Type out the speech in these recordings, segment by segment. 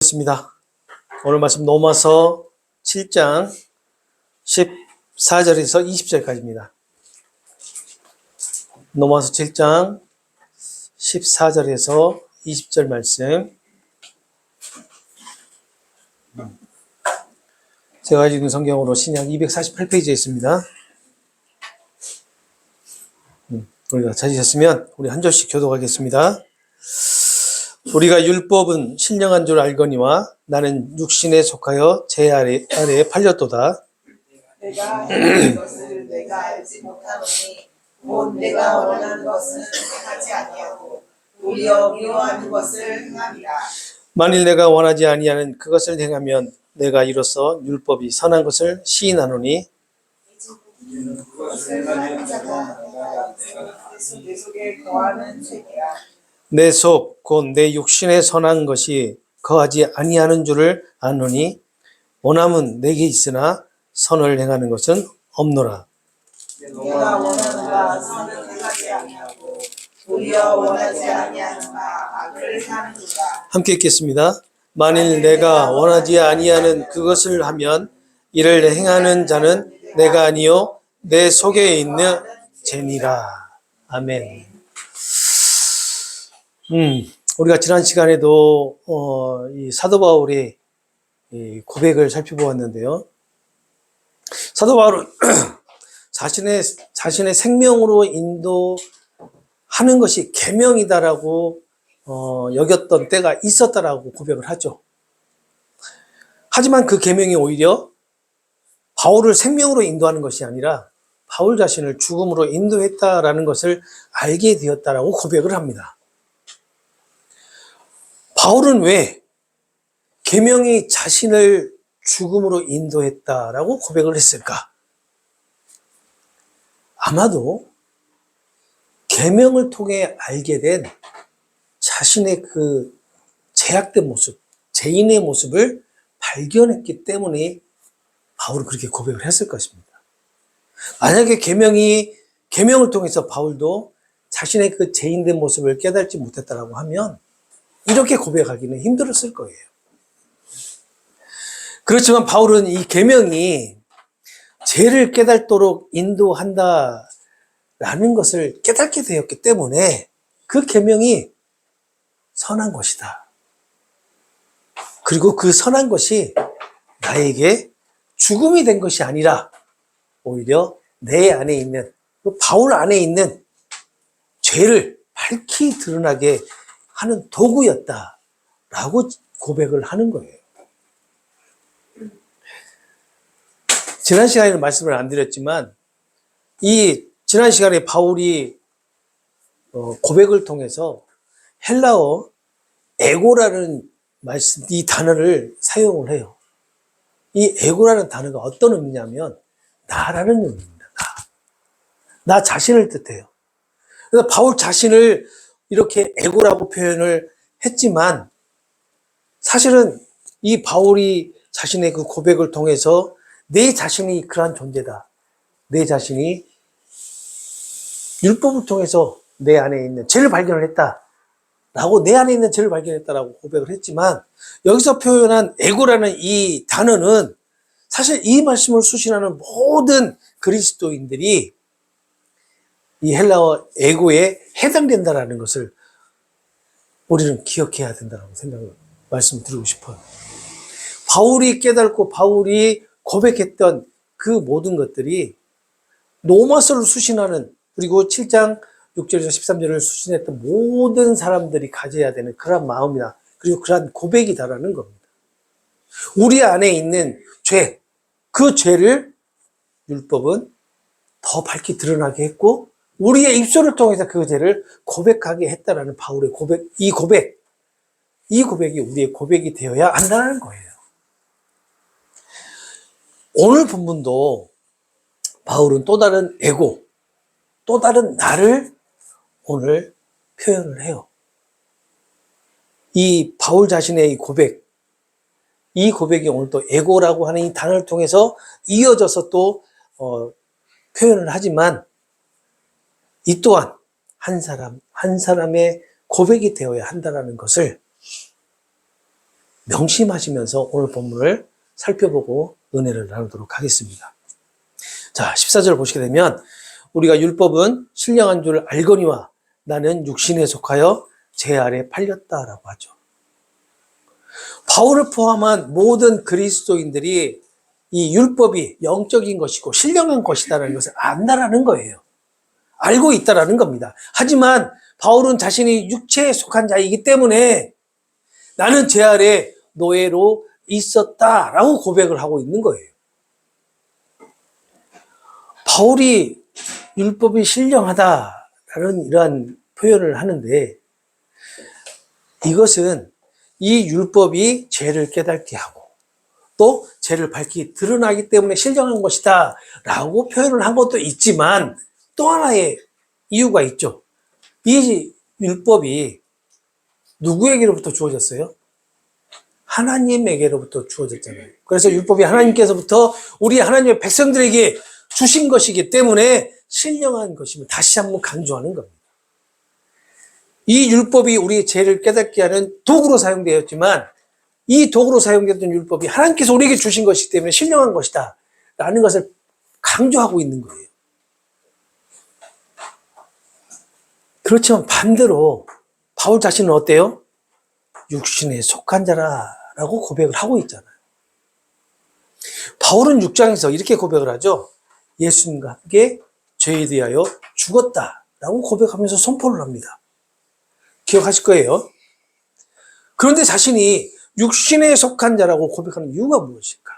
있습니다. 오늘 말씀 로마서 7장 14절에서 20절까지입니다. 로마서 7장 14절에서 20절 말씀. 제가 읽은 성경으로 신약 248페이지에 있습니다. 우리가 찾으셨으면 우리 한 절씩 교독하겠습니다. 우리가 율법은 신령한 줄 알거니와 나는 육신에 속하여 제 아래에 팔렸도다. 내가 행하는 것을 내가 알지 못하노니 곧 내가 원하는 것은 하지 아니하고 도리어 미워하는 것을 행함이라. 만일 내가 원하지 아니하는 그것을 행하면 내가 이로써 율법이 선한 것을 시인하노니 그것을 하는 자가 내 속에 거하는 죄니라. 내 속 곧 내 육신에 선한 것이 거하지 아니하는 줄을 아노니 원함은 내게 있으나 선을 행하는 것은 없노라. 내가 원하는 바 선은 행하지 아니하고 도리어 원하지 아니하는 바 악을 하는도다. 함께 읽겠습니다. 만일 내가 원하지 아니하는 그것을 하면 이를 행하는 자는 내가 아니요 내 속에 있는 죄니라. 아멘. 우리가 지난 시간에도 이 사도 바울의 이 고백을 살펴보았는데요. 사도 바울은 자신의 생명으로 인도하는 것이 계명이다라고 여겼던 때가 있었다라고 고백을 하죠. 하지만 그 계명이 오히려 바울을 생명으로 인도하는 것이 아니라 바울 자신을 죽음으로 인도했다라는 것을 알게 되었다라고 고백을 합니다. 바울은 왜 계명이 자신을 죽음으로 인도했다라고 고백을 했을까? 아마도 계명을 통해 알게 된 자신의 그 제약된 모습, 죄인의 모습을 발견했기 때문에 바울은 그렇게 고백을 했을 것입니다. 만약에 계명을 통해서 바울도 자신의 그 죄인된 모습을 깨닫지 못했다라고 하면 이렇게 고백하기는 힘들었을 거예요. 그렇지만 바울은 이 계명이 죄를 깨닫도록 인도한다라는 것을 깨닫게 되었기 때문에 그 계명이 선한 것이다. 그리고 그 선한 것이 나에게 죽음이 된 것이 아니라 오히려 내 안에 있는, 바울 안에 있는 죄를 밝히 드러나게 하는 도구였다라고 고백을 하는 거예요. 지난 시간에는 말씀을 안 드렸지만 지난 시간에 바울이 고백을 통해서 헬라어 에고라는 말씀, 이 단어를 사용을 해요. 이 에고라는 단어가 어떤 의미냐면 나라는 의미입니다. 나 자신을 뜻해요. 그래서 바울 자신을 이렇게 에고라고 표현을 했지만 사실은 이 바울이 자신의 그 고백을 통해서 내 자신이 그러한 존재다. 내 자신이 율법을 통해서 내 안에 있는 죄를 발견을 했다. 라고 내 안에 있는 죄를 발견했다라고 고백을 했지만 여기서 표현한 에고라는 이 단어는 사실 이 말씀을 수신하는 모든 그리스도인들이 이 헬라어 에고에 해당된다라는 것을 우리는 기억해야 된다고 말씀드리고 싶어요. 바울이 깨닫고 바울이 고백했던 그 모든 것들이 로마서를 수신하는 그리고 7장 6절에서 13절을 수신했던 모든 사람들이 가져야 되는 그런 마음이다. 그리고 그런 고백이다라는 겁니다. 우리 안에 있는 죄, 그 죄를 율법은 더 밝게 드러나게 했고 우리의 입술을 통해서 그 죄를 고백하게 했다라는 바울의 이 고백이 우리의 고백이 되어야 한다는 거예요. 오늘 본문도 바울은 또 다른 에고, 또 다른 나를 오늘 표현을 해요. 이 바울 자신의 이 고백이 오늘 또 에고라고 하는 이 단어를 통해서 이어져서 또 표현을 하지만 이 또한 한 사람의 고백이 되어야 한다는 것을 명심하시면서 오늘 본문을 살펴보고 은혜를 나누도록 하겠습니다. 자, 14절 보시게 되면 우리가 율법은 신령한 줄 알거니와 나는 육신에 속하여 제 아래 팔렸다라고 하죠. 바울을 포함한 모든 그리스도인들이 이 율법이 영적인 것이고 신령한 것이다라는 것을 안다라는 거예요. 알고 있다라는 겁니다. 하지만 바울은 자신이 육체에 속한 자이기 때문에 나는 제 아래 노예로 있었다라고 고백을 하고 있는 거예요. 바울이 율법이 신령하다라는 이러한 표현을 하는데 이것은 이 율법이 죄를 깨닫게 하고 또 죄를 밝히 드러나기 때문에 신령한 것이다 라고 표현을 한 것도 있지만 또 하나의 이유가 있죠. 이 율법이 누구에게로부터 주어졌어요? 하나님에게로부터 주어졌잖아요. 그래서 율법이 하나님께서부터 우리 하나님의 백성들에게 주신 것이기 때문에 신령한 것임을 다시 한번 강조하는 겁니다. 이 율법이 우리의 죄를 깨닫게 하는 도구로 사용되었지만 이 도구로 사용되었던 율법이 하나님께서 우리에게 주신 것이기 때문에 신령한 것이다 라는 것을 강조하고 있는 거예요. 그렇지만 반대로 바울 자신은 어때요? 육신에 속한 자라고 고백을 하고 있잖아요. 바울은 6장에서 이렇게 고백을 하죠. 예수님과 함께 죄에 대하여 죽었다라고 고백하면서 선포를 합니다. 기억하실 거예요. 그런데 자신이 육신에 속한 자라고 고백하는 이유가 무엇일까?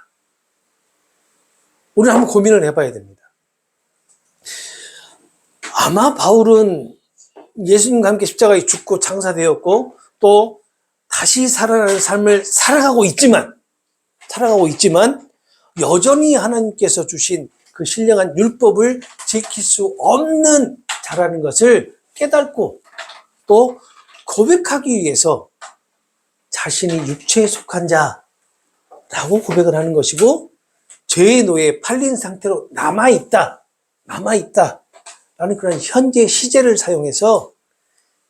우리는 한번 고민을 해봐야 됩니다. 아마 바울은 예수님과 함께 십자가에 죽고 장사되었고 또 다시 살아나는 삶을 살아가고 있지만 여전히 하나님께서 주신 그 신령한 율법을 지킬 수 없는 자라는 것을 깨닫고 또 고백하기 위해서 자신이 육체에 속한 자라고 고백을 하는 것이고 죄의 노예에 팔린 상태로 남아있다 라는 그런 현재 시제를 사용해서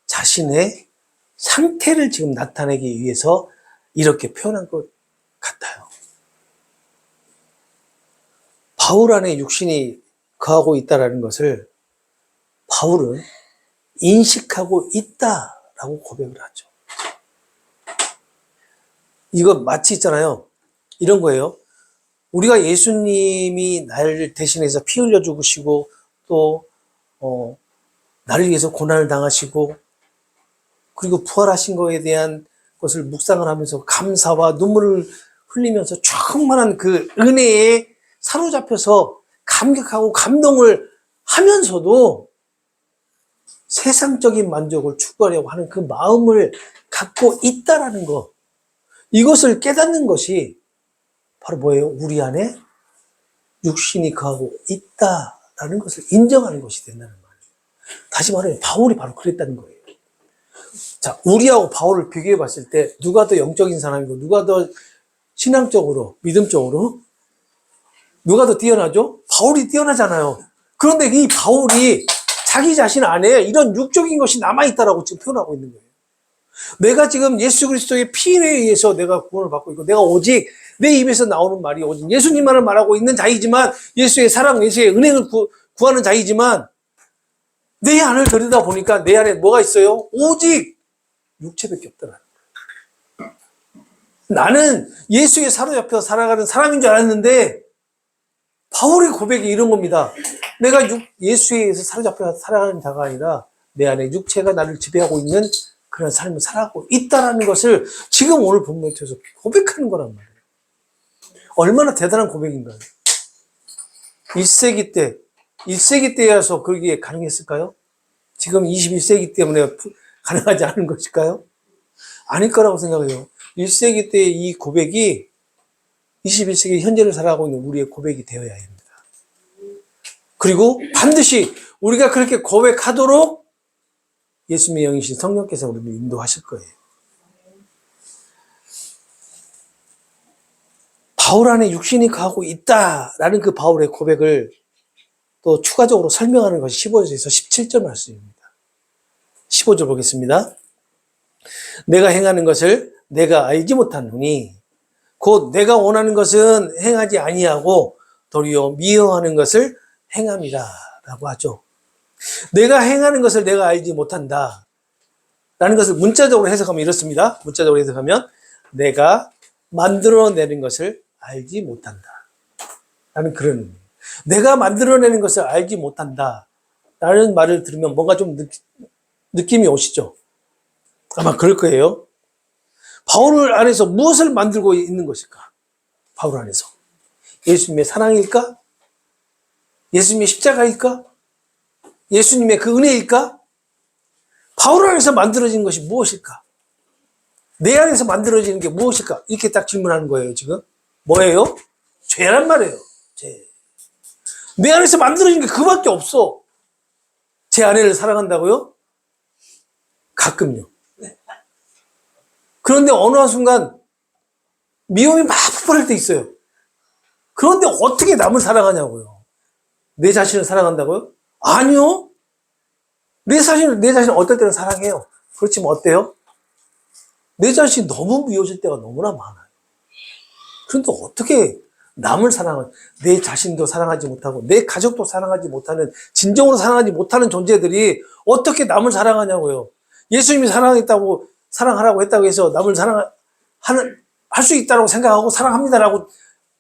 자신의 상태를 지금 나타내기 위해서 이렇게 표현한 것 같아요. 바울 안에 육신이 거하고 있다는 것을 바울은 인식하고 있다라고 고백을 하죠. 이거 마치 있잖아요. 이런 거예요. 우리가 예수님이 나를 대신해서 피 흘려 죽으시고 또 나를 위해서 고난을 당하시고 그리고 부활하신 거에 대한 것을 묵상을 하면서 감사와 눈물을 흘리면서 충만한 그 은혜에 사로잡혀서 감격하고 감동을 하면서도 세상적인 만족을 추구하려고 하는 그 마음을 갖고 있다라는 거, 이것을 깨닫는 것이 바로 뭐예요? 우리 안에 육신이 거하고 있다라는 것을 인정하는 것이 된다는 말이에요. 다시 말하면 바울이 바로 그랬다는 거예요. 자, 우리하고 바울을 비교해 봤을 때 누가 더 영적인 사람이고 누가 더 신앙적으로, 믿음적으로 누가 더 뛰어나죠? 바울이 뛰어나잖아요. 그런데 이 바울이 자기 자신 안에 이런 육적인 것이 남아있다라고 지금 표현하고 있는 거예요. 내가 지금 예수 그리스도의 피에 의해서 내가 구원을 받고 있고, 내가 오직 내 입에서 나오는 말이 오직 예수님만을 말하고 있는 자이지만, 예수의 사랑, 예수의 은혜를 구하는 자이지만, 내 안을 들여다 보니까 내 안에 뭐가 있어요? 오직 육체밖에 없더라. 나는 예수에 사로잡혀 살아가는 사람인 줄 알았는데, 바울의 고백이 이런 겁니다. 내가 예수에 의해서 사로잡혀 살아가는 자가 아니라 내 안에 육체가 나를 지배하고 있는 그런 삶을 살아가고 있다는 것을 지금 오늘 본문에 통해서 고백하는 거란 말이에요. 얼마나 대단한 고백인가요? 1세기 때여서 그게 가능했을까요? 지금 21세기 때문에 가능하지 않은 것일까요? 아닐 거라고 생각해요. 1세기 때의 이 고백이 21세기 현재를 살아가고 있는 우리의 고백이 되어야 합니다. 그리고 반드시 우리가 그렇게 고백하도록 예수님의 영이신 성령께서 우리를 인도하실 거예요. 바울 안에 육신이 거하고 있다라는 그 바울의 고백을 또 추가적으로 설명하는 것이 15절에서 17절 말씀입니다. 15절 보겠습니다. 내가 행하는 것을 내가 알지 못하노니 곧 내가 원하는 것은 행하지 아니하고 도리어 미워하는 것을 행함이라 라고 하죠. 내가 행하는 것을 내가 알지 못한다 라는 것을 문자적으로 해석하면 이렇습니다. 문자적으로 해석하면 내가 만들어내는 것을 알지 못한다 라는 그런 의미. 내가 만들어내는 것을 알지 못한다 라는 말을 들으면 뭔가 좀 느낌이 오시죠? 아마 그럴 거예요. 바울 안에서 무엇을 만들고 있는 것일까? 바울 안에서 예수님의 사랑일까? 예수님의 십자가일까? 예수님의 그 은혜일까? 바울 안에서 만들어진 것이 무엇일까? 내 안에서 만들어지는 게 무엇일까? 이렇게 딱 질문하는 거예요, 지금. 뭐예요? 죄란 말이에요. 죄. 내 안에서 만들어진 게 그밖에 없어. 제 아내를 사랑한다고요? 가끔요. 그런데 어느 한순간 미움이 막 폭발할 때 있어요. 그런데 어떻게 남을 사랑하냐고요. 내 자신을 사랑한다고요? 아니요. 내 자신을 어떨 때는 사랑해요. 그렇지만 어때요? 내 자신이 너무 미워질 때가 너무나 많아요. 그런데 어떻게 남을 내 자신도 사랑하지 못하고 내 가족도 사랑하지 못하는, 진정으로 사랑하지 못하는 존재들이 어떻게 남을 사랑하냐고요. 예수님이 사랑하라고 했다고 해서 남을 할 수 있다고 생각하고 사랑합니다라고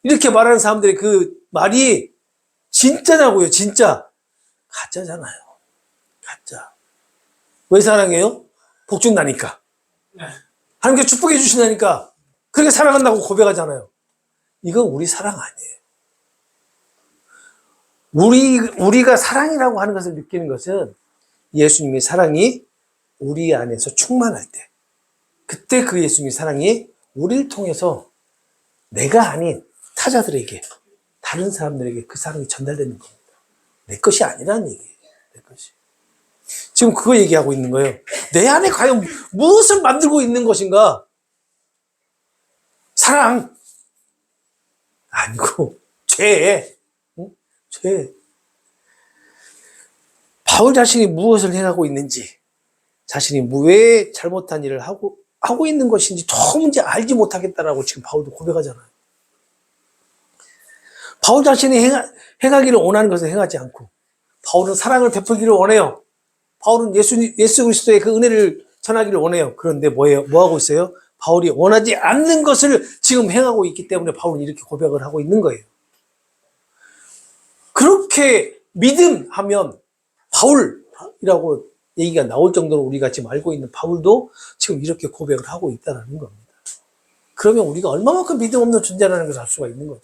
이렇게 말하는 사람들의 그 말이 진짜냐고요. 진짜. 가짜잖아요. 가짜. 왜 사랑해요? 복준다니까. 하나님께 축복해 주신다니까. 그렇게 사랑한다고 고백하잖아요. 이건 우리 사랑 아니에요. 우리가 사랑이라고 하는 것을 느끼는 것은 예수님의 사랑이 우리 안에서 충만할 때, 그때 그 예수님의 사랑이 우리를 통해서 내가 아닌 타자들에게, 다른 사람들에게 그 사랑이 전달되는 겁니다. 내 것이 아니라는 얘기예요. 내 것이. 지금 그거 얘기하고 있는 거예요. 내 안에 과연 무엇을 만들고 있는 것인가? 사랑 아니고 죄. 응? 죄. 바울 자신이 무엇을 행하고 있는지, 자신이 왜 잘못한 일을 하고 있는 것인지 도무지 알지 못하겠다라고 지금 바울도 고백하잖아요. 바울 자신이 행하기를 원하는 것을 행하지 않고, 바울은 사랑을 베풀기를 원해요. 바울은 예수 그리스도의 그 은혜를 전하기를 원해요. 그런데 뭐 하고 있어요? 바울이 원하지 않는 것을 지금 행하고 있기 때문에 바울은 이렇게 고백을 하고 있는 거예요. 그렇게 믿음하면 바울이라고 얘기가 나올 정도로 우리가 지금 알고 있는 바울도 지금 이렇게 고백을 하고 있다는 겁니다. 그러면 우리가 얼마만큼 믿음 없는 존재라는 것을 알 수가 있는 거죠.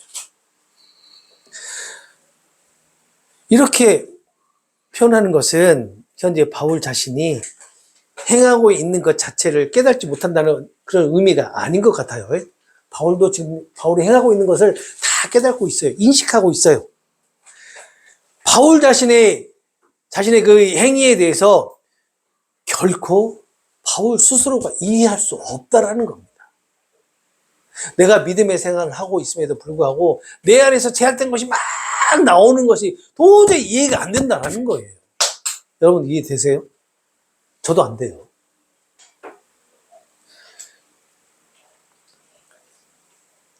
이렇게 표현하는 것은 현재 바울 자신이 행하고 있는 것 자체를 깨닫지 못한다는 그런 의미가 아닌 것 같아요. 바울도 지금 바울이 행하고 있는 것을 다 깨닫고 있어요. 인식하고 있어요. 바울 자신의 그 행위에 대해서 결코 바울 스스로가 이해할 수 없다라는 겁니다. 내가 믿음의 생활을 하고 있음에도 불구하고 내 안에서 제약된 것이 막 나오는 것이 도저히 이해가 안 된다는 거예요. 여러분 이해되세요? 저도 안 돼요.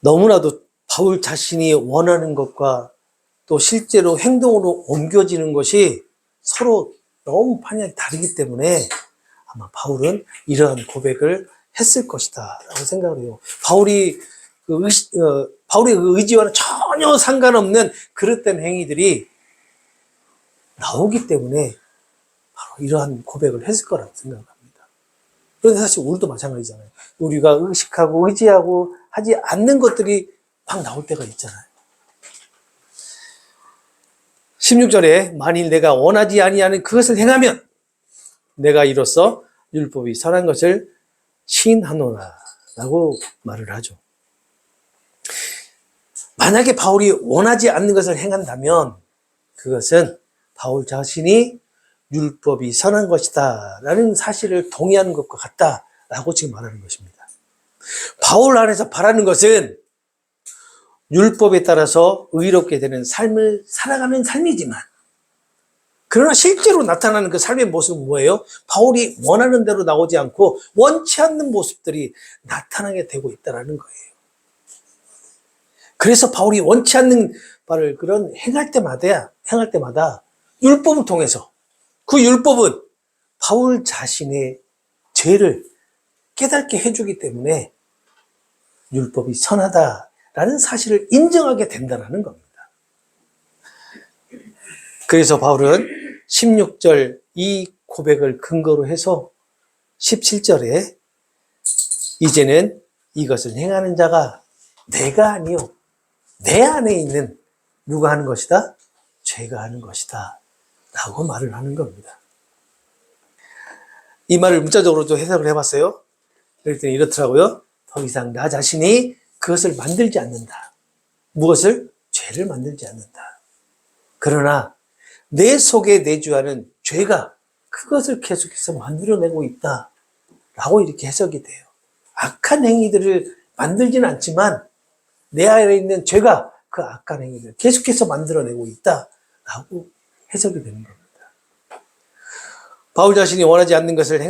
너무나도 바울 자신이 원하는 것과 또 실제로 행동으로 옮겨지는 것이 서로 너무 판이하게 다르기 때문에 아마 바울은 이러한 고백을 했을 것이다 라고 생각을 해요. 바울의 그 의지와는 전혀 상관없는 그릇된 행위들이 나오기 때문에 바로 이러한 고백을 했을 거라고 생각합니다. 그런데 사실 우리도 마찬가지잖아요. 우리가 의식하고 의지하고 하지 않는 것들이 막 나올 때가 있잖아요. 16절에 만일 내가 원하지 아니하는 그것을 행하면 내가 이로써 율법이 선한 것을 시인하노라 라고 말을 하죠. 만약에 바울이 원하지 않는 것을 행한다면 그것은 바울 자신이 율법이 선한 것이다 라는 사실을 동의하는 것과 같다 라고 지금 말하는 것입니다. 바울 안에서 바라는 것은 율법에 따라서 의롭게 되는 삶을 살아가는 삶이지만 그러나 실제로 나타나는 그 삶의 모습은 뭐예요? 바울이 원하는 대로 나오지 않고 원치 않는 모습들이 나타나게 되고 있다는 거예요. 그래서 바울이 원치 않는 바를 그런 행할 때마다 율법을 통해서 그 율법은 바울 자신의 죄를 깨닫게 해주기 때문에 율법이 선하다라는 사실을 인정하게 된다는 겁니다. 그래서 바울은 16절 이 고백을 근거로 해서 17절에 이제는 이것을 행하는 자가 내가 아니요 내 안에 있는 누가 하는 것이다? 죄가 하는 것이다 라고 말을 하는 겁니다. 이 말을 문자적으로 좀 해석을 해봤어요. 그랬더니 이렇더라고요. 더 이상 나 자신이 그것을 만들지 않는다. 무엇을? 죄를 만들지 않는다. 그러나 내 속에 내주하는 죄가 그것을 계속해서 만들어내고 있다 라고 이렇게 해석이 돼요. 악한 행위들을 만들지는 않지만 내 안에 있는 죄가 그 악한 행위들을 계속해서 만들어내고 있다 라고 해석이 되는 겁니다. 바울 자신이 원하지 않는 것을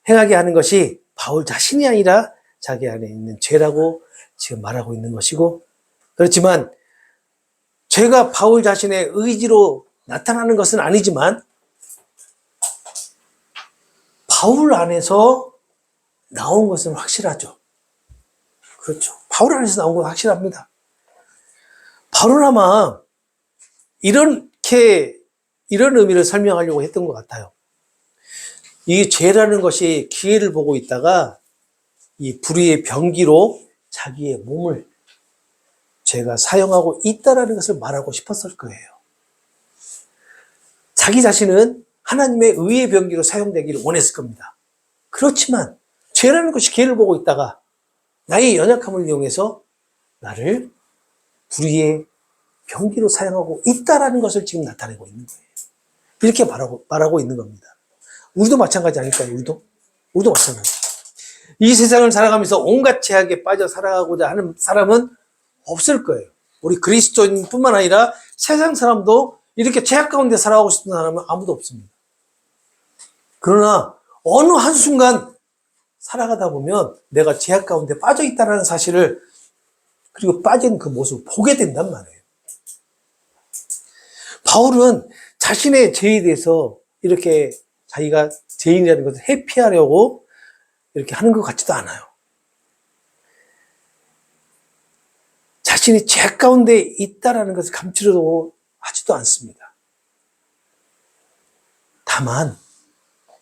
행하게 하는 것이 바울 자신이 아니라 자기 안에 있는 죄라고 지금 말하고 있는 것이고, 그렇지만 죄가 바울 자신의 의지로 나타나는 것은 아니지만 바울 안에서 나온 것은 확실하죠. 그렇죠. 바울 안에서 나온 건 확실합니다. 바울은 아마 이런 의미를 설명하려고 했던 것 같아요. 이 죄라는 것이 기회를 보고 있다가 이 불의의 병기로 자기의 몸을 죄가 사용하고 있다라는 것을 말하고 싶었을 거예요. 자기 자신은 하나님의 의의 병기로 사용되기를 원했을 겁니다. 그렇지만 죄라는 것이 기회를 보고 있다가 나의 연약함을 이용해서 나를 불의의 병기로 사용하고 있다라는 것을 지금 나타내고 있는 거예요. 이렇게 말하고 있는 겁니다. 우리도 마찬가지 아닐까요? 우리도 마찬가지. 이 세상을 살아가면서 온갖 죄악에 빠져 살아가고자 하는 사람은 없을 거예요. 우리 그리스도인뿐만 아니라 세상 사람도 이렇게 죄악 가운데 살아가고 싶은 사람은 아무도 없습니다. 그러나 어느 한순간 살아가다 보면 내가 죄악 가운데 빠져 있다는 사실을, 그리고 빠진 그 모습을 보게 된단 말이에요. 바울은 자신의 죄에 대해서 이렇게 자기가 죄인이라는 것을 회피하려고 이렇게 하는 것 같지도 않아요. 자신이 죄 가운데 있다라는 것을 감추려고 하지도 않습니다. 다만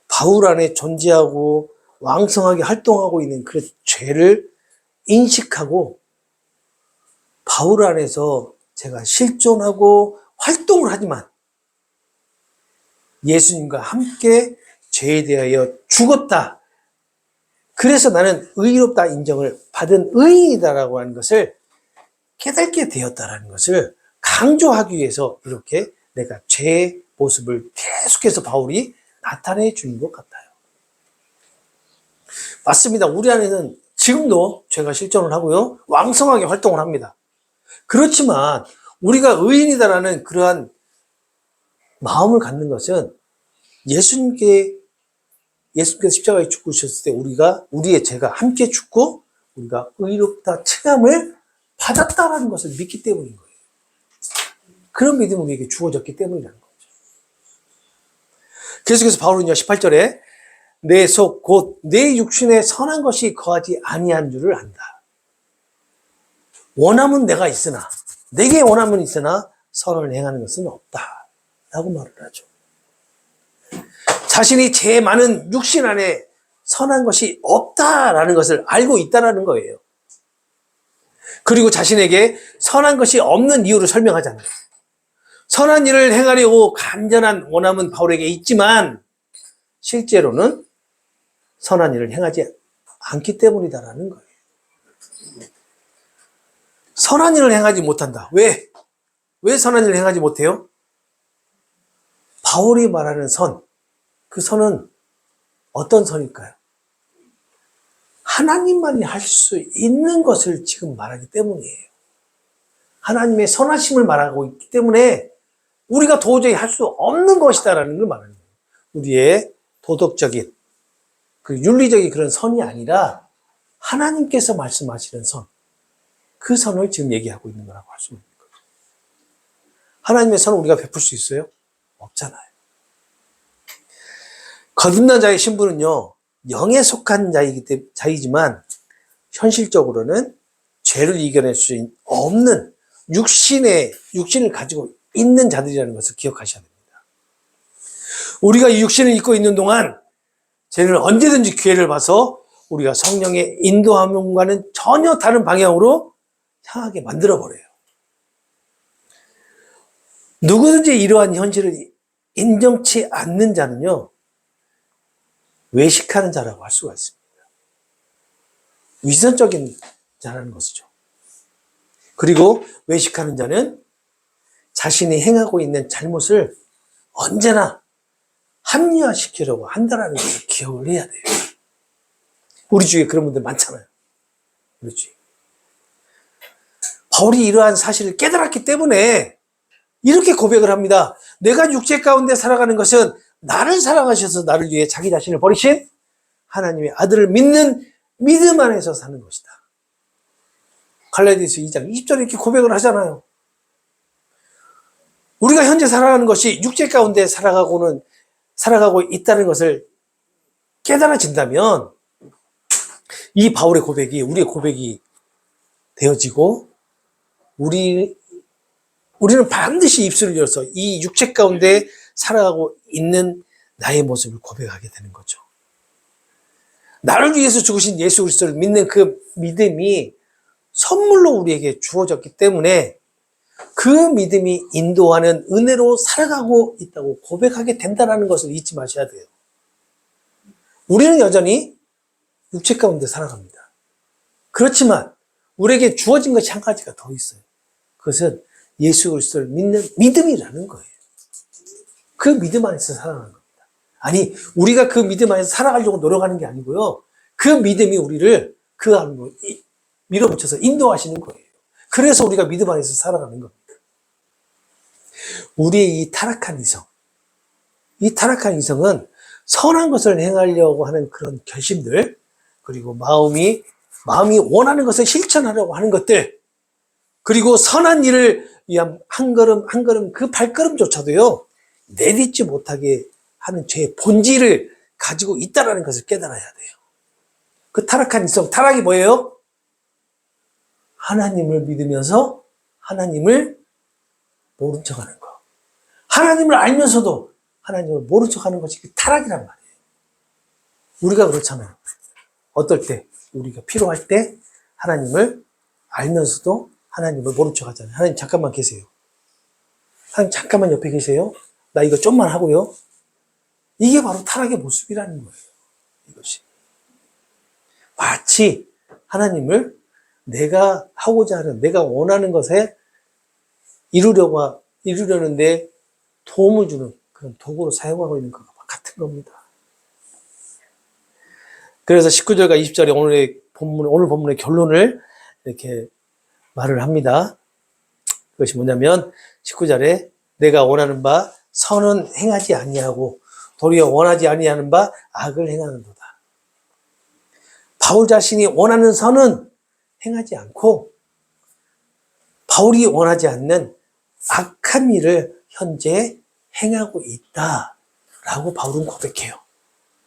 바울 안에 존재하고 왕성하게 활동하고 있는 그 죄를 인식하고 바울 안에서 제가 실존하고 활동을 하지만 예수님과 함께 죄에 대하여 죽었다. 그래서 나는 의롭다 인정을 받은 의인이다라고 하는 것을 깨닫게 되었다라는 것을 강조하기 위해서 이렇게 내가 죄의 모습을 계속해서 바울이 나타내 주는 것 같아요. 맞습니다. 우리 안에는 지금도 죄가 실존을 하고요. 왕성하게 활동을 합니다. 그렇지만 우리가 의인이다라는 그러한 마음을 갖는 것은 예수님께서 십자가에 죽으셨을 때 우리의 죄가 함께 죽고 우리가 의롭다 체험을 받았다라는 것을 믿기 때문인 거예요. 그런 믿음이 우리에게 주어졌기 때문이라는 거죠. 계속해서 바울은요 18절에 내 속 곧 내 육신에 선한 것이 거하지 아니한 줄을 안다. 원함은 내가 있으나 내게 원함은 있으나 선을 행하는 것은 없다 라고 말을 하죠. 자신이 제 많은 육신 안에 선한 것이 없다라는 것을 알고 있다라는 거예요. 그리고 자신에게 선한 것이 없는 이유를 설명하잖아요. 선한 일을 행하려고 간절한 원함은 바울에게 있지만 실제로는 선한 일을 행하지 않기 때문이다라는 거예요. 선한 일을 행하지 못한다. 왜? 왜 선한 일을 행하지 못해요? 바울이 말하는 선, 그 선은 어떤 선일까요? 하나님만이 할 수 있는 것을 지금 말하기 때문이에요. 하나님의 선하심을 말하고 있기 때문에 우리가 도저히 할 수 없는 것이다라는 걸 말하는 거예요. 우리의 도덕적인, 그 윤리적인 그런 선이 아니라 하나님께서 말씀하시는 선, 그 선을 지금 얘기하고 있는 거라고 할 수 있는 거예요. 하나님의 선을 우리가 베풀 수 있어요? 없잖아요. 거듭난 자의 신분은요, 영에 속한 자이지만 현실적으로는 죄를 이겨낼 수 없는 육신을 가지고 있는 자들이라는 것을 기억하셔야 됩니다. 우리가 이 육신을 입고 있는 동안 죄는 언제든지 기회를 봐서 우리가 성령의 인도함과는 전혀 다른 방향으로 향하게 만들어버려요. 누구든지 이러한 현실을 인정치 않는 자는요, 외식하는 자라고 할 수가 있습니다. 위선적인 자라는 것이죠. 그리고 외식하는 자는 자신이 행하고 있는 잘못을 언제나 합리화시키려고 한다는 것을 기억을 해야 돼요. 우리 주위에 그런 분들 많잖아요. 그렇지. 바울이 이러한 사실을 깨달았기 때문에 이렇게 고백을 합니다. 내가 육체 가운데 살아가는 것은 나를 사랑하셔서 나를 위해 자기 자신을 버리신 하나님의 아들을 믿는 믿음 안에서 사는 것이다. 갈라디아서 2장 20절에 이렇게 고백을 하잖아요. 우리가 현재 살아가는 것이 육체 가운데 살아가고 있다는 것을 깨달아진다면 이 바울의 고백이 우리의 고백이 되어지고 우리는 반드시 입술을 열어서 이 육체 가운데 살아가고 있는 나의 모습을 고백하게 되는 거죠. 나를 위해서 죽으신 예수 그리스도를 믿는 그 믿음이 선물로 우리에게 주어졌기 때문에 그 믿음이 인도하는 은혜로 살아가고 있다고 고백하게 된다는 것을 잊지 마셔야 돼요. 우리는 여전히 육체 가운데 살아갑니다. 그렇지만 우리에게 주어진 것이 한 가지가 더 있어요. 그것은 예수 그리스도를 믿는 믿음이라는 거예요. 그 믿음 안에서 살아가는 겁니다. 아니, 우리가 그 믿음 안에서 살아가려고 노력하는 게 아니고요. 그 믿음이 우리를 그 안으로 밀어붙여서 인도하시는 거예요. 그래서 우리가 믿음 안에서 살아가는 겁니다. 우리의 이 타락한 이성은 선한 것을 행하려고 하는 그런 결심들, 그리고 마음이 원하는 것을 실천하려고 하는 것들, 그리고 선한 일을 위한 한 걸음 그 발걸음조차도요, 내딛지 못하게 하는 죄의 본질을 가지고 있다는 것을 깨달아야 돼요. 그 타락한 이성, 타락이 뭐예요? 하나님을 믿으면서 하나님을 모른 척하는 거. 하나님을 알면서도 하나님을 모른 척하는 것이 타락이란 말이에요. 우리가 그렇잖아요. 어떨 때 우리가 필요할 때 하나님을 알면서도 하나님을 모른 척하잖아요. 하나님 잠깐만 계세요. 하나님 잠깐만 옆에 계세요. 나 이거 좀만 하고요. 이게 바로 타락의 모습이라는 거예요. 이것이 마치 하나님을 내가 하고자 하는, 내가 원하는 것에 이루려는데 도움을 주는 그런 도구로 사용하고 있는 것과 같은 겁니다. 그래서 19절과 20절에 오늘 본문의 결론을 이렇게 말을 합니다. 그것이 뭐냐면 19절에 내가 원하는 바 선은 행하지 아니하고 도리어 원하지 아니하는 바 악을 행하는도다. 바울 자신이 원하는 선은 행하지 않고 바울이 원하지 않는 악한 일을 현재 행하고 있다라고 바울은 고백해요.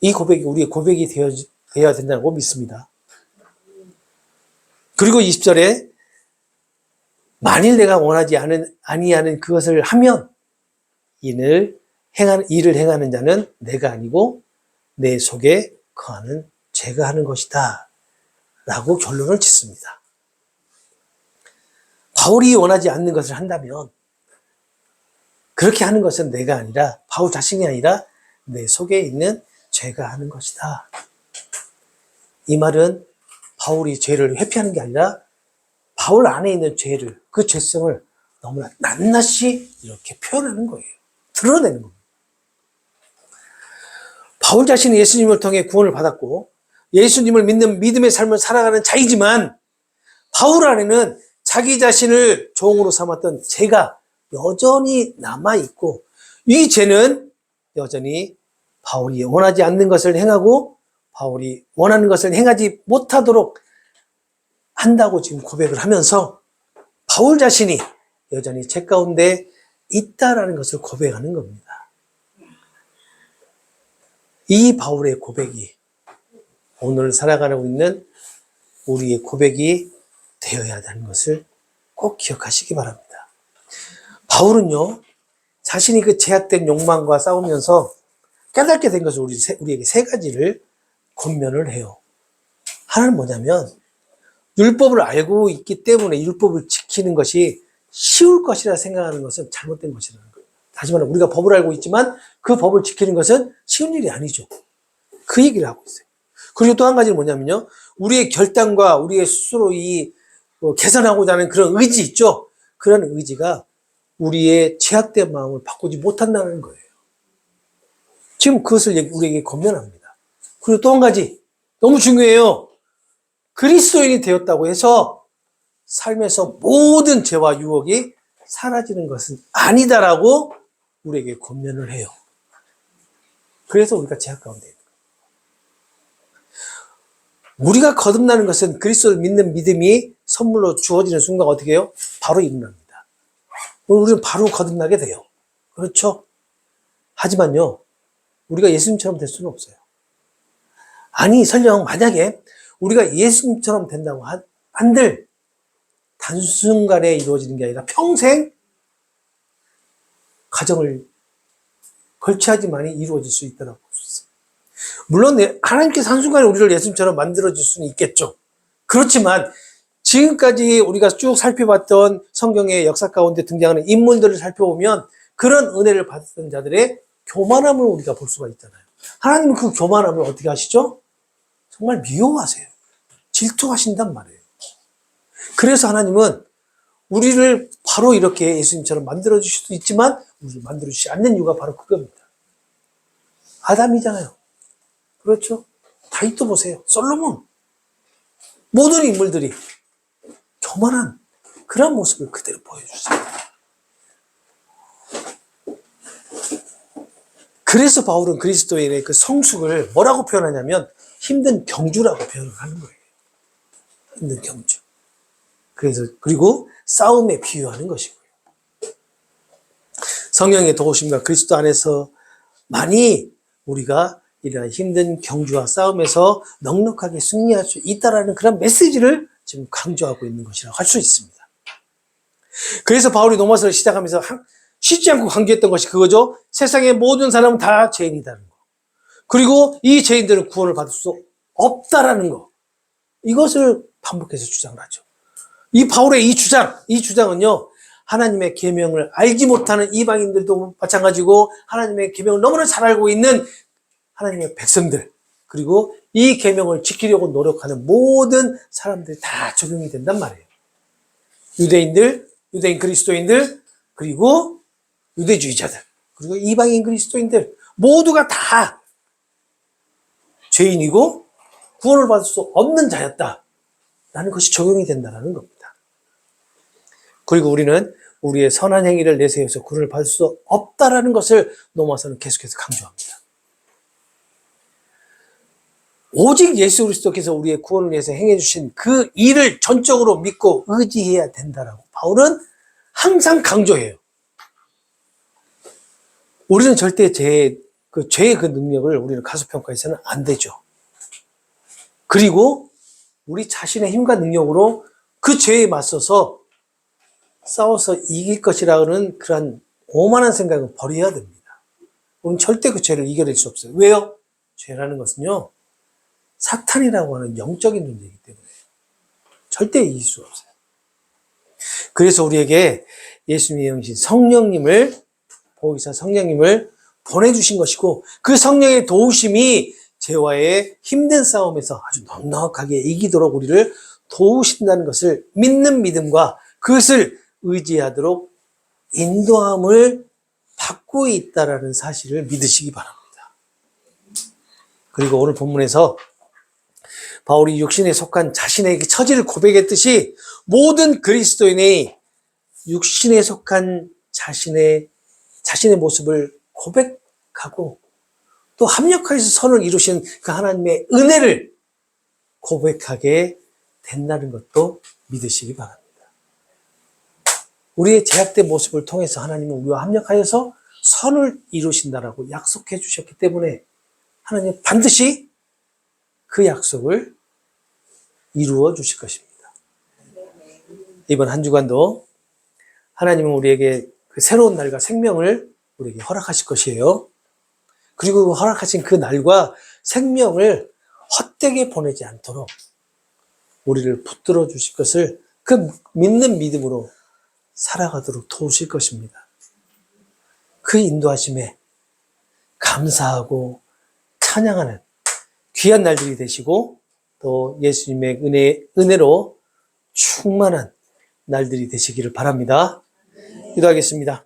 이 고백이 우리의 고백이 되어야 된다고 믿습니다. 그리고 20절에 만일 내가 원하지 아니하는 그것을 하면 일을 행하는 자는 내가 아니고 내 속에 거하는 죄가 하는 것이다 라고 결론을 짓습니다. 바울이 원하지 않는 것을 한다면 그렇게 하는 것은 내가 아니라 바울 자신이 아니라 내 속에 있는 죄가 하는 것이다. 이 말은 바울이 죄를 회피하는 게 아니라 바울 안에 있는 죄를, 그 죄성을 너무나 낱낱이 이렇게 표현하는 거예요. 드러내는 겁니다. 바울 자신은 예수님을 통해 구원을 받았고 예수님을 믿는 믿음의 삶을 살아가는 자이지만 바울 안에는 자기 자신을 종으로 삼았던 죄가 여전히 남아있고, 이 죄는 여전히 바울이 원하지 않는 것을 행하고 바울이 원하는 것을 행하지 못하도록 한다고 지금 고백을 하면서 바울 자신이 여전히 죄 가운데 있다라는 것을 고백하는 겁니다. 이 바울의 고백이 오늘 살아가고 있는 우리의 고백이 되어야 한다는 것을 꼭 기억하시기 바랍니다. 바울은요, 자신이 그 제약된 욕망과 싸우면서 깨닫게 된 것을 우리에게 세 가지를 권면을 해요. 하나는 뭐냐면, 율법을 알고 있기 때문에 율법을 지키는 것이 쉬울 것이라 생각하는 것은 잘못된 것이라는 거예요. 다시 말하면 우리가 법을 알고 있지만 그 법을 지키는 것은 쉬운 일이 아니죠. 그 얘기를 하고 있어요. 그리고 또 한 가지는 뭐냐면요, 우리의 결단과 우리의 스스로 개선하고자 하는 그런 의지 있죠. 그런 의지가 우리의 죄악된 마음을 바꾸지 못한다는 거예요. 지금 그것을 우리에게 권면합니다. 그리고 또 한 가지 너무 중요해요. 그리스도인이 되었다고 해서 삶에서 모든 죄와 유혹이 사라지는 것은 아니다라고 우리에게 권면을 해요. 그래서 우리가 죄악 가운데 있는 거예요. 우리가 거듭나는 것은 그리스도를 믿는 믿음이 선물로 주어지는 순간 어떻게 해요? 바로 일어납니다. 우리는 바로 거듭나게 돼요. 그렇죠? 하지만요, 우리가 예수님처럼 될 수는 없어요. 아니, 설령 만약에 우리가 예수님처럼 된다고 한들 단순간에 이루어지는 게 아니라 평생 가정을 걸치하지만이 이루어질 수 있다고 볼 수 있어요. 물론 하나님께서 한순간에 우리를 예수님처럼 만들어줄 수는 있겠죠. 그렇지만 지금까지 우리가 쭉 살펴봤던 성경의 역사 가운데 등장하는 인물들을 살펴보면 그런 은혜를 받았던 자들의 교만함을 우리가 볼 수가 있잖아요. 하나님은 그 교만함을 어떻게 하시죠? 정말 미워하세요. 질투하신단 말이에요. 그래서 하나님은 우리를 바로 이렇게 예수님처럼 만들어주실 수도 있지만 우리를 만들어주시지 않는 이유가 바로 그겁니다. 아담이잖아요. 그렇죠? 다윗도 보세요. 솔로몬. 모든 인물들이 교만한 그런 모습을 그대로 보여주세요. 그래서 바울은 그리스도인의 그 성숙을 뭐라고 표현하냐면 힘든 경주라고 표현을 하는 거예요. 힘든 경주. 그리고 싸움에 비유하는 것이고요. 성령의 도우심과 그리스도 안에서 많이 우리가 이러한 힘든 경주와 싸움에서 넉넉하게 승리할 수 있다라는 그런 메시지를 지금 강조하고 있는 것이라고 할 수 있습니다. 그래서 바울이 로마서를 시작하면서 쉬지 않고 강조했던 것이 그거죠. 세상의 모든 사람은 다 죄인이다는 거. 그리고 이 죄인들은 구원을 받을 수 없다라는 거. 이것을 반복해서 주장을 하죠. 이 바울의 이 주장은요, 하나님의 계명을 알지 못하는 이방인들도 마찬가지고 하나님의 계명을 너무나 잘 알고 있는 하나님의 백성들, 그리고 이 계명을 지키려고 노력하는 모든 사람들이 다 적용이 된단 말이에요. 유대인 그리스도인들, 그리고 유대주의자들, 그리고 이방인 그리스도인들 모두가 다 죄인이고 구원을 받을 수 없는 자였다라는 것이 적용이 된다는 겁니다. 그리고 우리는 우리의 선한 행위를 내세워서 구원을 받을 수 없다라는 것을 로마서는 계속해서 강조합니다. 오직 예수 그리스도께서 우리의 구원을 위해서 행해 주신 그 일을 전적으로 믿고 의지해야 된다라고 바울은 항상 강조해요. 우리는 절대 죄의 그 능력을 우리는 가소평가해서는 안 되죠. 그리고 우리 자신의 힘과 능력으로 그 죄에 맞서서 싸워서 이길 것이라는 그런 오만한 생각은 버려야 됩니다. 우리는 절대 그 죄를 이겨낼 수 없어요. 왜요? 죄라는 것은요, 사탄이라고 하는 영적인 존재이기 때문에 절대 이길 수 없어요. 그래서 우리에게 예수님의 영신 성령님을 보이사 성령님을 보내주신 것이고 그 성령의 도우심이 죄와의 힘든 싸움에서 아주 넉넉하게 이기도록 우리를 도우신다는 것을 믿는 믿음과 그것을 의지하도록 인도함을 받고 있다는 사실을 믿으시기 바랍니다. 그리고 오늘 본문에서 바울이 육신에 속한 자신의 처지를 고백했듯이 모든 그리스도인의 육신에 속한 자신의 모습을 고백하고 또 합력하여서 선을 이루신 그 하나님의 은혜를 고백하게 된다는 것도 믿으시기 바랍니다. 우리의 제약된 모습을 통해서 하나님은 우리와 합력하여서 선을 이루신다라고 약속해 주셨기 때문에 하나님은 반드시 그 약속을 이루어 주실 것입니다. 이번 한 주간도 하나님은 우리에게 그 새로운 날과 생명을 우리에게 허락하실 것이에요. 그리고 허락하신 그 날과 생명을 헛되게 보내지 않도록 우리를 붙들어 주실 것을 그 믿는 믿음으로 살아가도록 도우실 것입니다. 그 인도하심에 감사하고 찬양하는 귀한 날들이 되시고 또 예수님의 은혜로 충만한 날들이 되시기를 바랍니다. 기도하겠습니다.